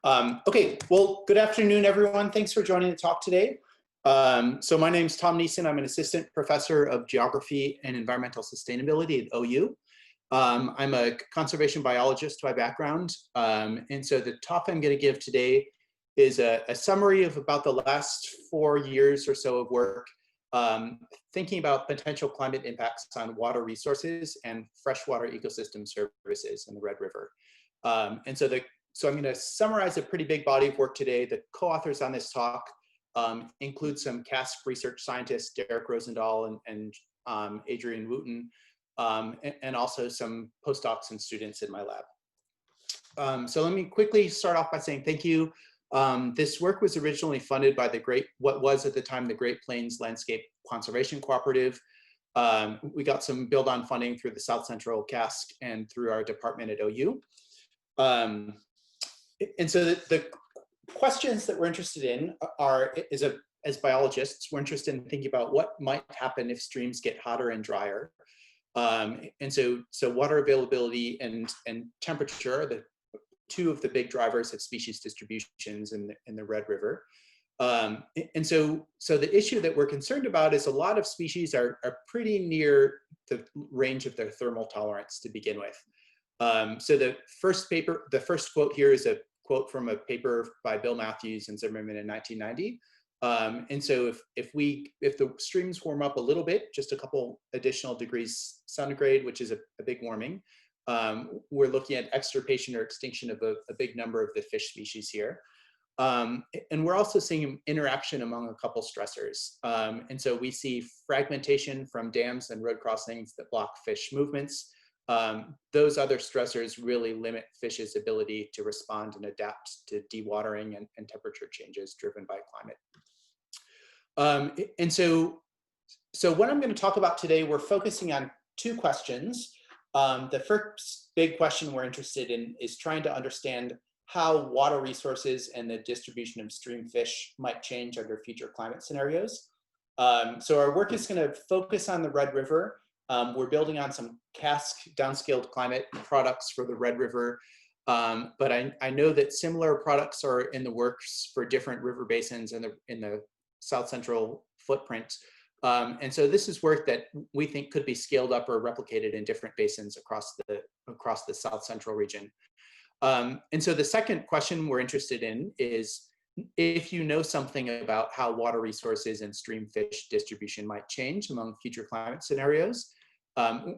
Okay, well, good afternoon, everyone. Thanks for joining the talk today. So my name is Tom Neeson. I'm an assistant professor of geography and environmental sustainability at OU. I'm a conservation biologist by background. And so the talk I'm going to give today is a summary of about the last 4 years or so of work thinking about potential climate impacts on water resources and freshwater ecosystem services in the Red River. So I'm going to summarize a pretty big body of work today. The co-authors on this talk include some CASC research scientists, Derek Rosendahl and Adrian Wooten, and also some postdocs and students in my lab. So let me quickly start off by saying thank you. This work was originally funded by what was at the time the Great Plains Landscape Conservation Cooperative. We got some build-on funding through the South Central CASC and through our department at OU. And so the questions that we're interested in are, as biologists, we're interested in thinking about what might happen if streams get hotter and drier. And so water availability and temperature are the two of the big drivers of species distributions in the Red River. And so the issue that we're concerned about is a lot of species are pretty near the range of their thermal tolerance to begin with. So the first quote here is a quote from a paper by Bill Matthews and Zimmerman in 1990. And so if the streams warm up a little bit, just a couple additional degrees centigrade, which is a big warming, we're looking at extirpation or extinction of a big number of the fish species here. And we're also seeing interaction among a couple stressors. And so we see fragmentation from dams and road crossings that block fish movements. Those other stressors really limit fish's ability to respond and adapt to dewatering and temperature changes driven by climate. And so what I'm going to talk about today, we're focusing on two questions. The first big question we're interested in is trying to understand how water resources and the distribution of stream fish might change under future climate scenarios. So our work is going to focus on the Red River. We're building on some CASC downscaled climate products for the Red River, but I know that similar products are in the works for different river basins in the South Central footprint. And so this is work that we think could be scaled up or replicated in different basins across the South Central region. And so the second question we're interested in is, if you know something about how water resources and stream fish distribution might change among future climate scenarios,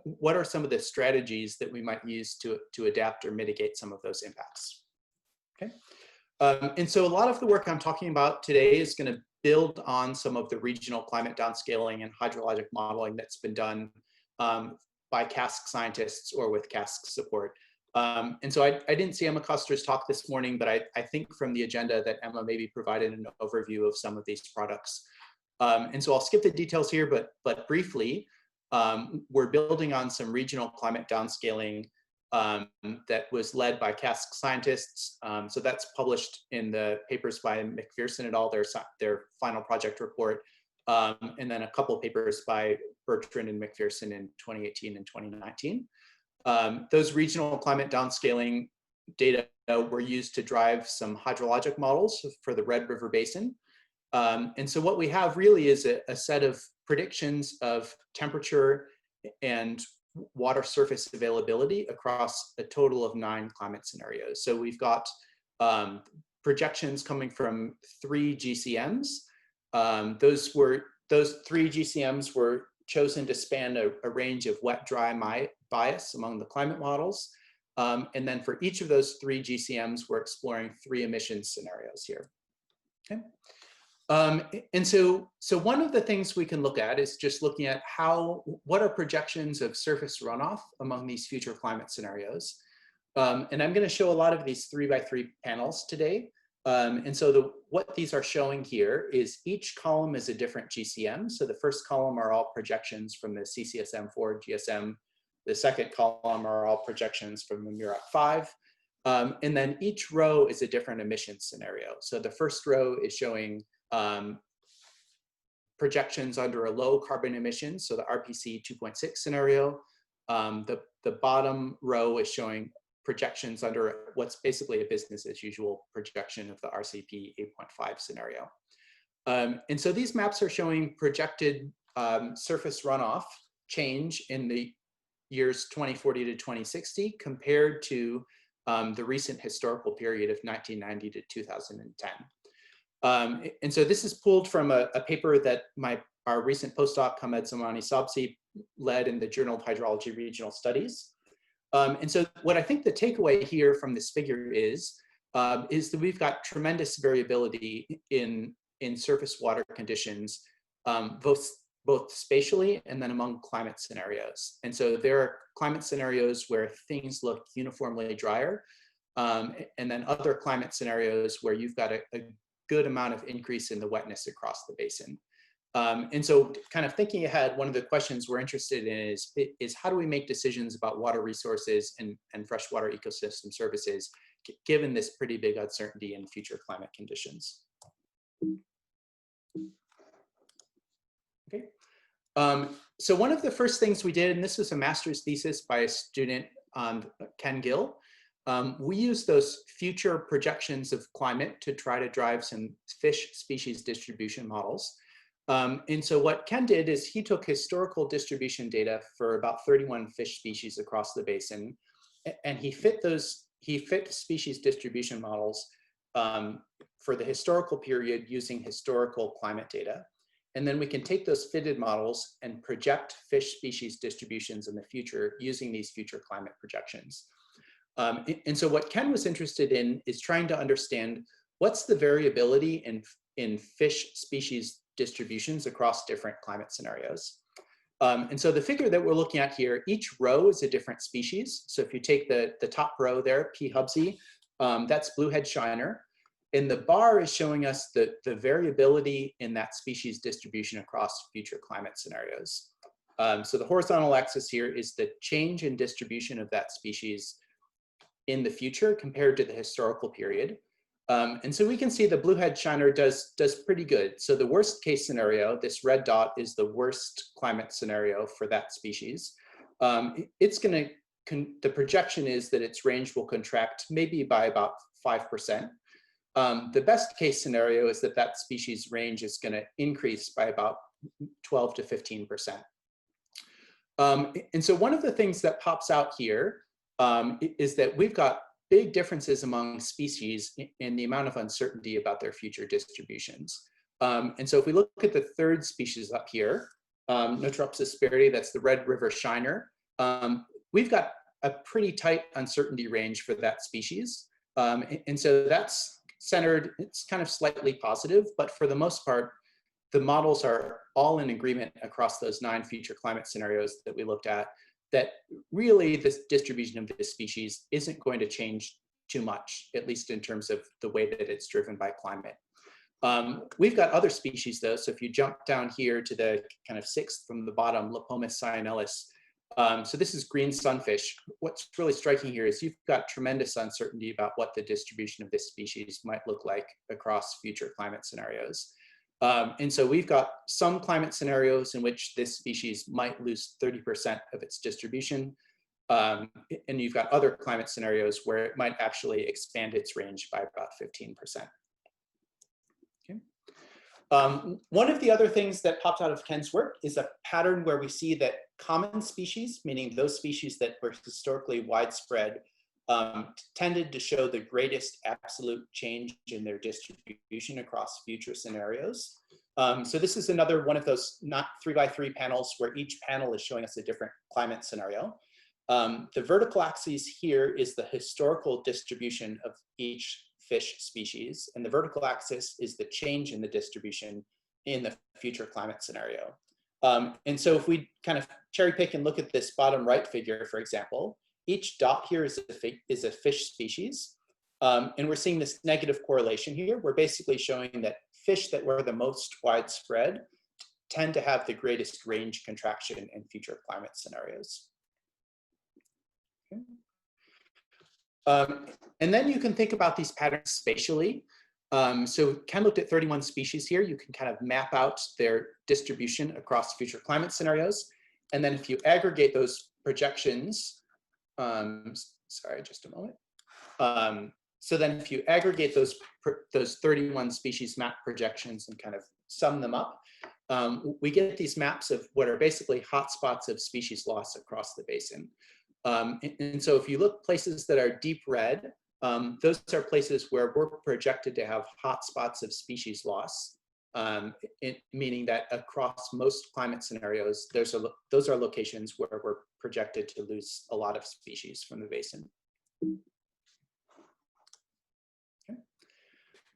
what are some of the strategies that we might use to adapt or mitigate some of those impacts? Okay. And so a lot of the work I'm talking about today is going to build on some of the regional climate downscaling and hydrologic modeling that's been done by CASC scientists or with CASC support. And so I didn't see Emma Custer's talk this morning, but I think from the agenda that Emma maybe provided an overview of some of these products. And so I'll skip the details here, but briefly, we're building on some regional climate downscaling that was led by CASC scientists. So that's published in the papers by McPherson et al., their final project report, and then a couple of papers by Bertrand and McPherson in 2018 and 2019. Those regional climate downscaling data were used to drive some hydrologic models for the Red River Basin. And so what we have really is a set of predictions of temperature and water surface availability across a total of 9 climate scenarios. So we've got projections coming from 3 GCMs. Those 3 GCMs were chosen to span a range of wet-dry bias among the climate models. And then for each of those 3 GCMs, we're exploring 3 emission scenarios here. Okay. And so one of the things we can look at is just looking at what are projections of surface runoff among these future climate scenarios. And I'm going to show a lot of these 3x3 panels today. And so what these are showing here is each column is a different GCM. So the first column are all projections from the CCSM4 GSM. The second column are all projections from the MURAC 5. And then each row is a different emission scenario. So the first row is showing projections under a low carbon emission, so the RPC 2.6 scenario. The bottom row is showing projections under what's basically a business as usual projection of the RCP 8.5 scenario. And so these maps are showing projected surface runoff change in the years 2040 to 2060 compared to the recent historical period of 1990 to 2010. And so this is pulled from a paper that our recent postdoc Hamed Zamani Sabsi led in the Journal of Hydrology Regional Studies. And so what I think the takeaway here from this figure is that we've got tremendous variability in surface water conditions, both spatially and then among climate scenarios. And so there are climate scenarios where things look uniformly drier, and then other climate scenarios where you've got a good amount of increase in the wetness across the basin. And so kind of thinking ahead, one of the questions we're interested in is how do we make decisions about water resources and freshwater ecosystem services, given this pretty big uncertainty in future climate conditions? Okay. So one of the first things we did, and this was a master's thesis by a student, Ken Gill, we used those future projections of climate to try to drive some fish species distribution models. And so what Ken did is he took historical distribution data for about 31 fish species across the basin, and he fit species distribution models for the historical period using historical climate data. And then we can take those fitted models and project fish species distributions in the future using these future climate projections. And so what Ken was interested in is trying to understand what's the variability in fish species distributions across different climate scenarios. And so the figure that we're looking at here, each row is a different species. So if you take the top row there, P. hubsey, that's bluehead shiner. And the bar is showing us the variability in that species distribution across future climate scenarios. So the horizontal axis here is the change in distribution of that species in the future compared to the historical period. And so we can see the bluehead shiner does pretty good. So the worst case scenario, this red dot, is the worst climate scenario for that species. The projection is that its range will contract maybe by about 5%. The best case scenario is that species range is going to increase by about 12 to 15%. And so one of the things that pops out here is that we've got big differences among species in the amount of uncertainty about their future distributions. And so if we look at the third species up here, Notropsis sperity, that's the Red River shiner, we've got a pretty tight uncertainty range for that species. And so that's centered, it's kind of slightly positive, but for the most part, the models are all in agreement across those 9 future climate scenarios that we looked at, that really this distribution of this species isn't going to change too much, at least in terms of the way that it's driven by climate. We've got other species though, so if you jump down here to the kind of 6th from the bottom, Lepomis cyanellus, so this is green sunfish. What's really striking here is you've got tremendous uncertainty about what the distribution of this species might look like across future climate scenarios. And so we've got some climate scenarios in which this species might lose 30% of its distribution. And you've got other climate scenarios where it might actually expand its range by about 15%. Okay. One of the other things that popped out of Ken's work is a pattern where we see that common species, meaning those species that were historically widespread, tended to show the greatest absolute change in their distribution across future scenarios. So this is another one of those not 3x3 panels where each panel is showing us a different climate scenario. The vertical axis here is the historical distribution of each fish species, and the vertical axis is the change in the distribution in the future climate scenario. And so if we kind of cherry pick and look at this bottom right figure, for example, each dot here is a fish species. And we're seeing this negative correlation here. We're basically showing that fish that were the most widespread tend to have the greatest range contraction in future climate scenarios. Okay. And then you can think about these patterns spatially. So Ken looked at 31 species here. You can kind of map out their distribution across future climate scenarios. And then if you aggregate those projections, sorry, just a moment. So then if you aggregate those 31 species map projections and kind of sum them up, we get these maps of what are basically hotspots of species loss across the basin. And so if you look places that are deep red, those are places where we're projected to have hotspots of species loss, meaning that across most climate scenarios, those are locations where we're projected to lose a lot of species from the basin.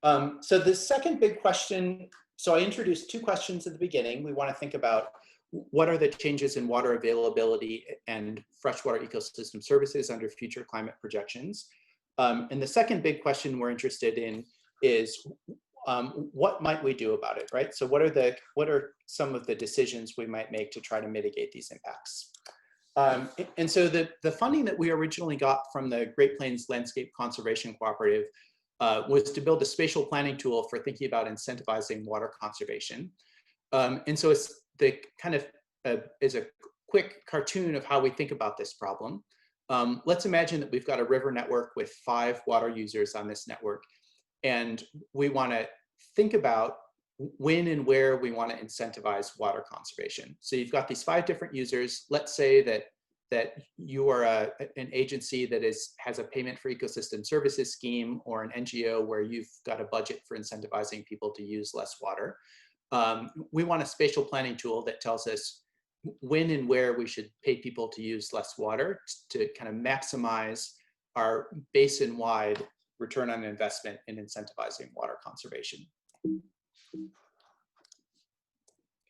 Okay. So the second big question, so I introduced two questions at the beginning. We want to think about what are the changes in water availability and freshwater ecosystem services under future climate projections. And the second big question we're interested in is what might we do about it, right? So what are some of the decisions we might make to try to mitigate these impacts? And so the funding that we originally got from the Great Plains Landscape Conservation Cooperative was to build a spatial planning tool for thinking about incentivizing water conservation. And so it's the kind of is a quick cartoon of how we think about this problem. Let's imagine that we've got a river network with 5 water users on this network, and we want to think about when and where we want to incentivize water conservation. So you've got these 5 different users. Let's say that you are an agency that has a payment for ecosystem services scheme, or an NGO where you've got a budget for incentivizing people to use less water. We want a spatial planning tool that tells us when and where we should pay people to use less water to kind of maximize our basin-wide return on investment in incentivizing water conservation.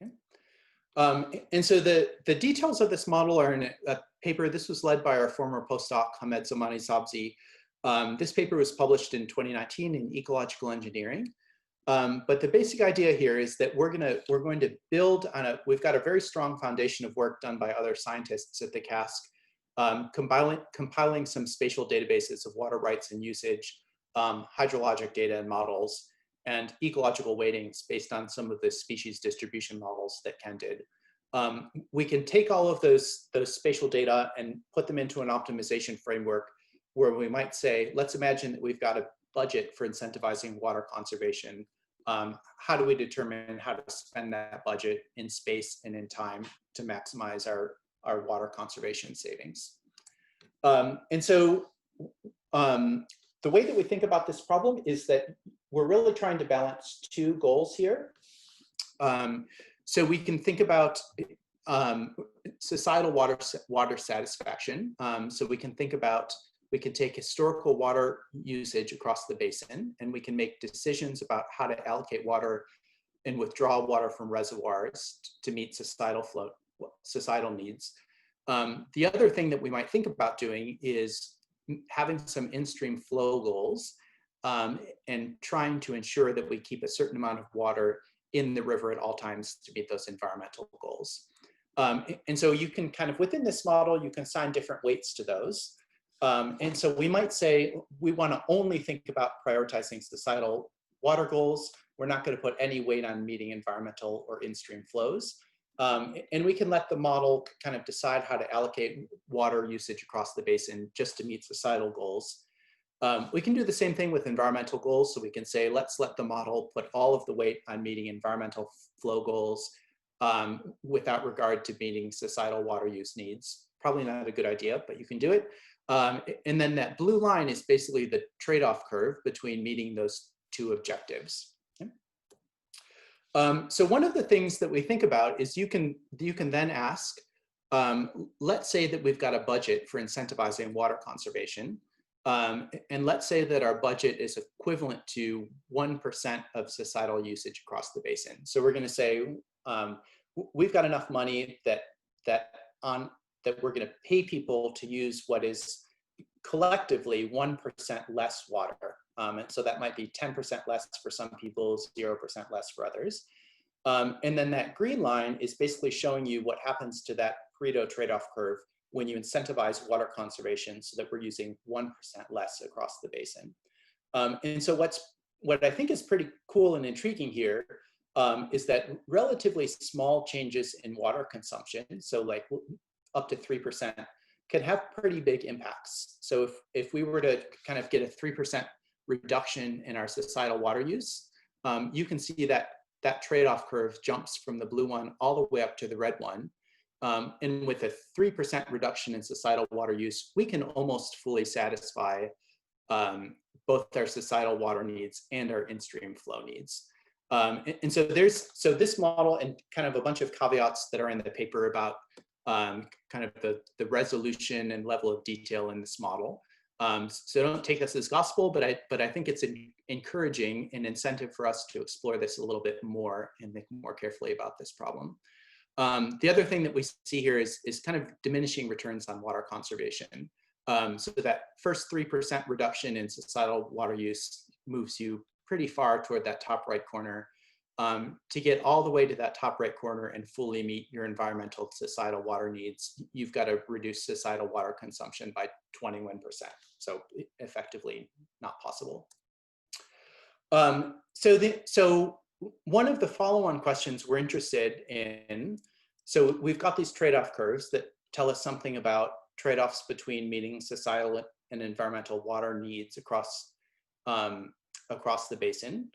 Okay. And so the details of this model are in a paper. This was led by our former postdoc, Hamed Zamani Sabzi. This paper was published in 2019 in Ecological Engineering. But the basic idea here is that we're going to build on we've got a very strong foundation of work done by other scientists at the CASC, compiling some spatial databases of water rights and usage, hydrologic data and models, and ecological weightings based on some of the species distribution models that Ken did. We can take all of those spatial data and put them into an optimization framework where we might say, let's imagine that we've got a budget for incentivizing water conservation. How do we determine how to spend that budget in space and in time to maximize our water conservation savings? And so the way that we think about this problem is that we're really trying to balance 2 goals here. So we can think about societal water satisfaction. So we can think about, we can take historical water usage across the basin, and we can make decisions about how to allocate water and withdraw water from reservoirs to meet societal needs. The other thing that we might think about doing is having some in-stream flow goals and trying to ensure that we keep a certain amount of water in the river at all times to meet those environmental goals. And so you can kind of, within this model, you can assign different weights to those. And so we might say we want to only think about prioritizing societal water goals. We're not going to put any weight on meeting environmental or in-stream flows. And we can let the model kind of decide how to allocate water usage across the basin just to meet societal goals. We can do the same thing with environmental goals. So we can say, let's let the model put all of the weight on meeting environmental flow goals without regard to meeting societal water use needs. Probably not a good idea, but you can do it. And then that blue line is basically the trade-off curve between meeting those 2 objectives. Okay. So one of the things that we think about is you can then ask, let's say that we've got a budget for incentivizing water conservation. And let's say that our budget is equivalent to 1% of societal usage across the basin. So we're going to say we've got enough money that we're going to pay people to use what is collectively 1% less water. And so that might be 10% less for some people, 0% less for others. And then that green line is basically showing you what happens to that Pareto trade-off curve when you incentivize water conservation so that we're using 1% less across the basin. And so what I think is pretty cool and intriguing here is that relatively small changes in water consumption, so like up to 3%, can have pretty big impacts. So if we were to kind of get a 3% reduction in our societal water use, you can see that that trade-off curve jumps from the blue one all the way up to the red one. And with a 3% reduction in societal water use, we can almost fully satisfy both our societal water needs and our in-stream flow needs. And so this model and kind of a bunch of caveats that are in the paper about kind of the resolution and level of detail in this model. So don't take this as gospel, but I think it's an encouraging and incentive for us to explore this a little bit more and think more carefully about this problem. The other thing that we see here is kind of diminishing returns on water conservation. So that first 3% reduction in societal water use moves you pretty far toward that top right corner. To get all the way to that top right corner and fully meet your environmental societal water needs, you've got to reduce societal water consumption by 21%. So effectively not possible. So one of the follow-on questions we're interested in, so we've got these trade-off curves that tell us something about trade-offs between meeting societal and environmental water needs across the basin.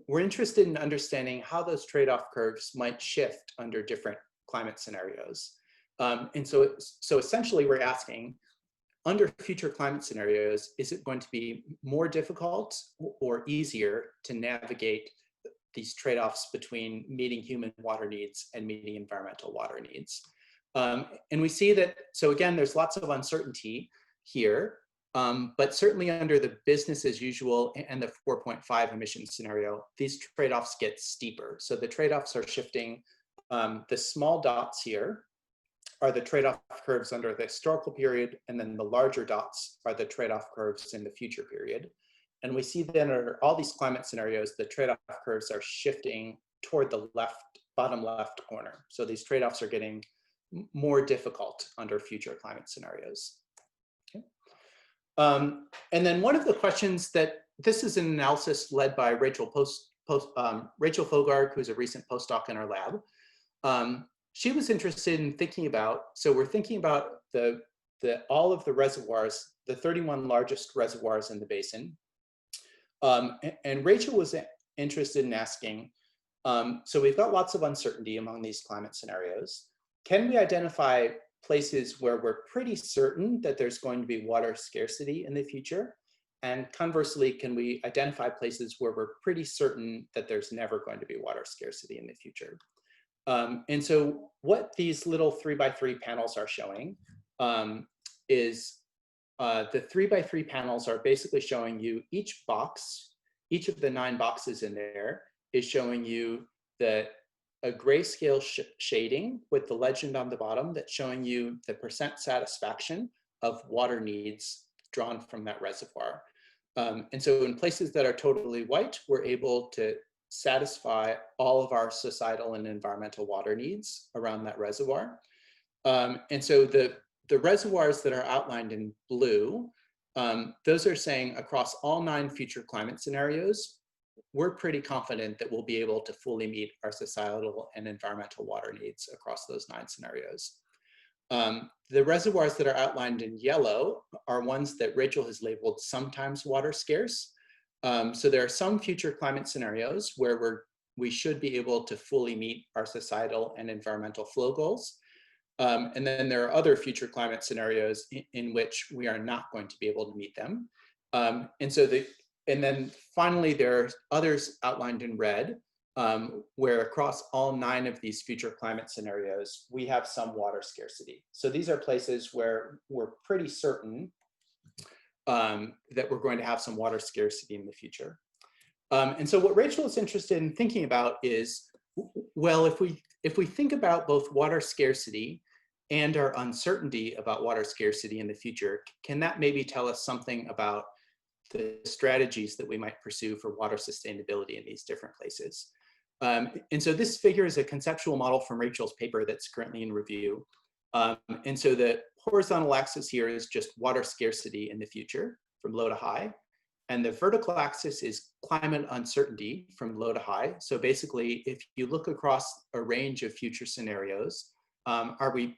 We're interested in understanding how those trade-off curves might shift under different climate scenarios. And so essentially we're asking, under future climate scenarios, is it going to be more difficult or easier to navigate these trade-offs between meeting human water needs and meeting environmental water needs? And we see that, so again, there's lots of uncertainty here, but certainly under the business as usual and the 4.5 emission scenario, these trade-offs get steeper. So the trade-offs are shifting. The small dots here are the trade-off curves under the historical period, and then the larger dots are the trade-off curves in the future period. And we see that under all these climate scenarios, the trade-off curves are shifting toward the bottom left corner. So these trade-offs are getting more difficult under future climate scenarios. Okay. And then one of the questions that, this is an analysis led by Rachel Fogart, who's a recent postdoc in our lab. She was interested in thinking about, so we're thinking about all of the reservoirs, the 31 largest reservoirs in the basin. And Rachel was interested in asking, so we've got lots of uncertainty among these climate scenarios. Can we identify places where we're pretty certain that there's going to be water scarcity in the future? And conversely, can we identify places where we're pretty certain that there's never going to be water scarcity in the future? And so what these little 3x3 panels are showing is the 3x3 panels are basically showing you each box, each of the 9 boxes in there is showing you a grayscale shading with the legend on the bottom that's showing you the % satisfaction of water needs drawn from that reservoir. And so in places that are totally white, we're able to satisfy all of our societal and environmental water needs around that reservoir. And so the reservoirs that are outlined in blue, those are saying across all 9 future climate scenarios, we're pretty confident that we'll be able to fully meet our societal and environmental water needs across those 9 scenarios. The reservoirs that are outlined in yellow are ones that Rachel has labeled sometimes water scarce. So there are some future climate scenarios where we should be able to fully meet our societal and environmental flow goals. And then there are other future climate scenarios in which we are not going to be able to meet them. And then finally, there are others outlined in red, where across all 9 of these future climate scenarios, we have some water scarcity. So these are places where we're pretty certain that we're going to have some water scarcity in the future. And so what Rachel is interested in thinking about is, well, if we think about both water scarcity and our uncertainty about water scarcity in the future, can that maybe tell us something about the strategies that we might pursue for water sustainability in these different places? And so this figure is a conceptual model from Rachel's paper that's currently in review. And so the horizontal axis here is just water scarcity in the future from low to high. And the vertical axis is climate uncertainty from low to high. So basically, if you look across a range of future scenarios, are we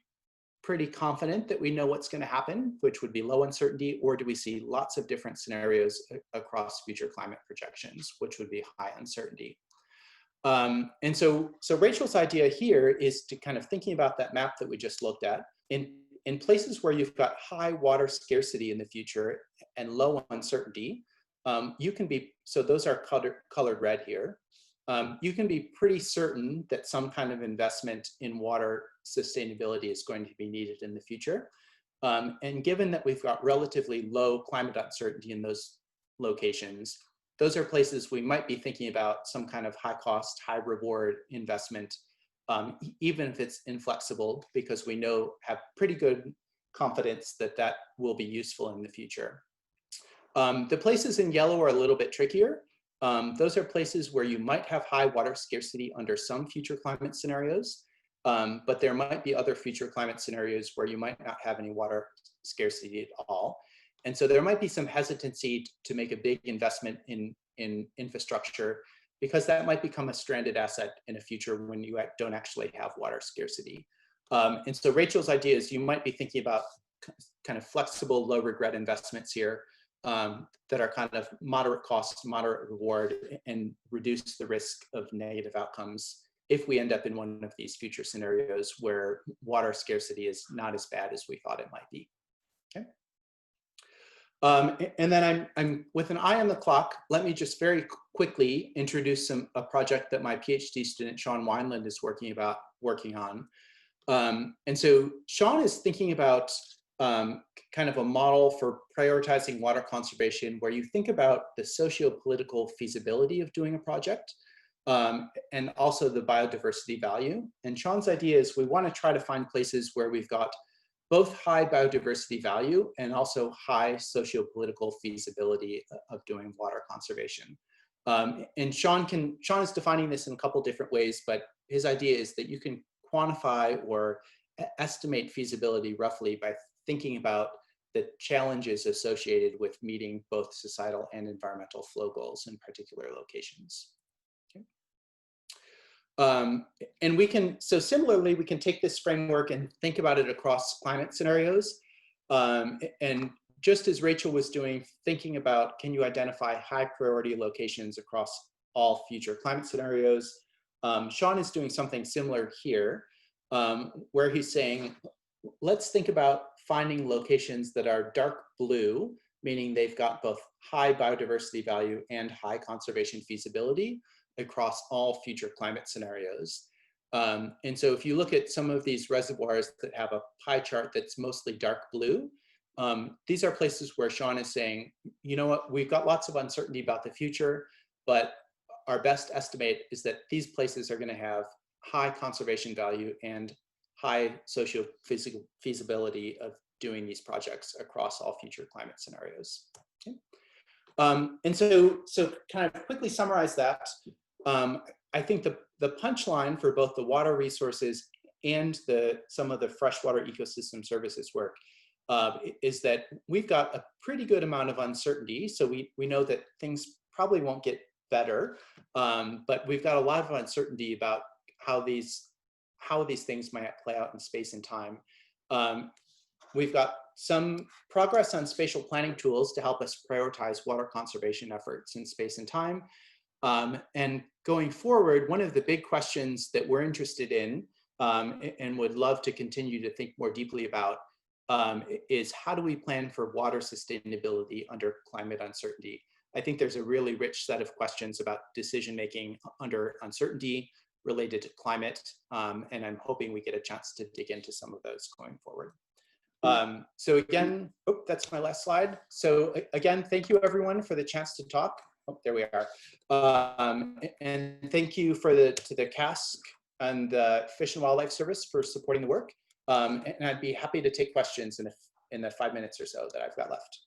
pretty confident that we know what's going to happen, which would be low uncertainty, or do we see lots of different scenarios across future climate projections, which would be high uncertainty? And so Rachel's idea here is to kind of thinking about that map that we just looked at. In places where you've got high water scarcity in the future and low uncertainty, you can be, so those are colored red here. You can be pretty certain that some kind of investment in water sustainability is going to be needed in the future. And given that we've got relatively low climate uncertainty in those locations, those are places we might be thinking about some kind of high cost, high reward investment, even if it's inflexible, because we have pretty good confidence that that will be useful in the future. The places in yellow are a little bit trickier. Those are places where you might have high water scarcity under some future climate scenarios, but there might be other future climate scenarios where you might not have any water scarcity at all. And so there might be some hesitancy to make a big investment in infrastructure, because that might become a stranded asset in a future when you don't actually have water scarcity. And so Rachel's idea is you might be thinking about kind of flexible, low regret investments here that are kind of moderate cost, moderate reward, and reduce the risk of negative outcomes if we end up in one of these future scenarios where water scarcity is not as bad as we thought it might be. Okay. And then I'm with an eye on the clock, let me just very quickly introduce a project that my PhD student, Sean Weinland, is working on. And so Sean is thinking about kind of a model for prioritizing water conservation, where you think about the socio-political feasibility of doing a project, and also the biodiversity value. And Sean's idea is we want to try to find places where we've got both high biodiversity value and also high socio-political feasibility of doing water conservation. And Sean is defining this in a couple different ways, but his idea is that you can quantify or estimate feasibility roughly by thinking about the challenges associated with meeting both societal and environmental flow goals in particular locations. And so similarly, we can take this framework and think about it across climate scenarios. And just as Rachel was doing, thinking about, can you identify high priority locations across all future climate scenarios? Sean is doing something similar here, where he's saying, let's think about finding locations that are dark blue, meaning they've got both high biodiversity value and high conservation feasibility across all future climate scenarios. And so if you look at some of these reservoirs that have a pie chart that's mostly dark blue, these are places where Sean is saying, you know what, we've got lots of uncertainty about the future, but our best estimate is that these places are going to have high conservation value and high socio-physical feasibility of doing these projects across all future climate scenarios. Okay. And so kind of quickly summarize that. I think the punchline for both the water resources and some of the freshwater ecosystem services work is that we've got a pretty good amount of uncertainty. So we know that things probably won't get better, but we've got a lot of uncertainty about how these things might play out in space and time. We've got some progress on spatial planning tools to help us prioritize water conservation efforts in space and time. And going forward, one of the big questions that we're interested in and would love to continue to think more deeply about is how do we plan for water sustainability under climate uncertainty? I think there's a really rich set of questions about decision-making under uncertainty related to climate, and I'm hoping we get a chance to dig into some of those going forward. So again, that's my last slide. So again, thank you everyone for the chance to talk. Oh, there we are. And thank you to the CASC and the Fish and Wildlife Service for supporting the work. And I'd be happy to take questions in the 5 minutes or so that I've got left.